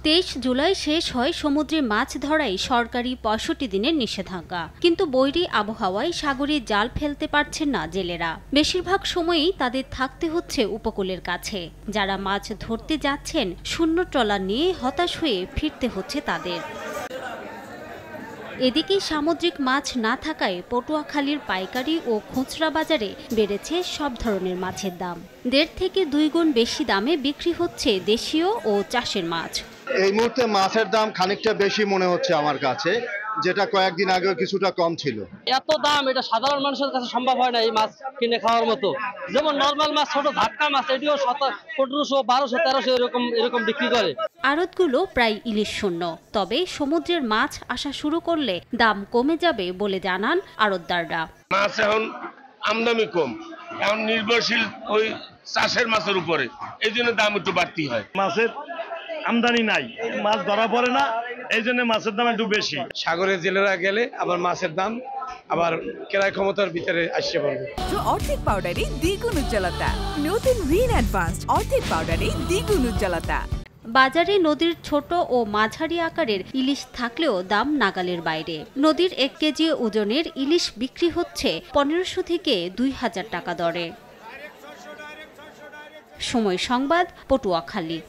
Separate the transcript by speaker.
Speaker 1: 23 জুলাই শেষ হয় সমুদ্রে মাছ ধরাই সরকারি ৬৫ দিনের নিষেধাজ্ঞা। কিন্তু বৈরী আবহাওয়ায় সাগরে জাল ফেলতে পারছেন না জেলেরা। বেশিরভাগ সময়ই তাদের থাকতে হচ্ছে উপকূলের কাছে। যারা মাছ ধরতে যাচ্ছেন শূন্য ট্রলার নিয়ে হতাশ হয়ে ফিরতে হচ্ছে তাদের। এদিকে সামুদ্রিক মাছ না থাকায় পটুয়াখালীর পাইকারি ও খুচরা বাজারে বেড়েছে সব ধরনের মাছের দাম। ১.৫ থেকে ২ গুণ বেশি দামে বিক্রি হচ্ছে দেশীয় ও চাষের মাছ।
Speaker 2: এই মুহূর্তে মাছের দাম খানিকটা বেশি মনে হচ্ছে আমার কাছে, যেটা কয়েকদিন আগেও কিছুটা কম ছিল।
Speaker 3: এত দাম এটা সাধারণ মানুষের কাছে সম্ভব হয় না এই মাছ কিনে খাওয়ার মতো। যেমন নরমাল মাছ, ছোট ধাক্কা মাছ, এটিও ১৭০০, ১২০০, ১৩০০ এরকম বিক্রি করে।
Speaker 1: আড়তগুলো প্রায় ইলিশ শূন্য। তবে সমুদ্রের মাছ আসা শুরু করলে দাম কমে যাবে বলে জানান আড়তদাররা।
Speaker 4: মাছ এখন আমদানি কম, এখন নির্ভরশীল ওই চাষের মাছের উপরে, এই জন্য দাম একটু বাড়তি হয়।
Speaker 5: মাছের আমদানি নাই, মাছ ধরা পড়ে না, এই জন্য মাছের দাম একটু বেশি।
Speaker 6: সাগরে জেলেরা গেলে আবার মাছের দাম আবার ক্রয় ক্ষমতার ভিতরে আসছে পড়বে।
Speaker 7: অর্ধেক পাউডারে দ্বিগুণ উজ্জ্বলতা। নতুন রিন অ্যাডভান্সড অর্ধেক পাউডারে দ্বিগুণ উজ্জ্বলতা।
Speaker 1: বাজারে নদীর ছোট ও মাঝারি আকারের ইলিশ থাকলেও দাম নাগালের বাইরে। নদীর ১ কেজি ওজনের ইলিশ বিক্রি হচ্ছে ১৫০০ থেকে ২০০০ টাকা দরে। সময় সংবাদ, পটুয়াখালী।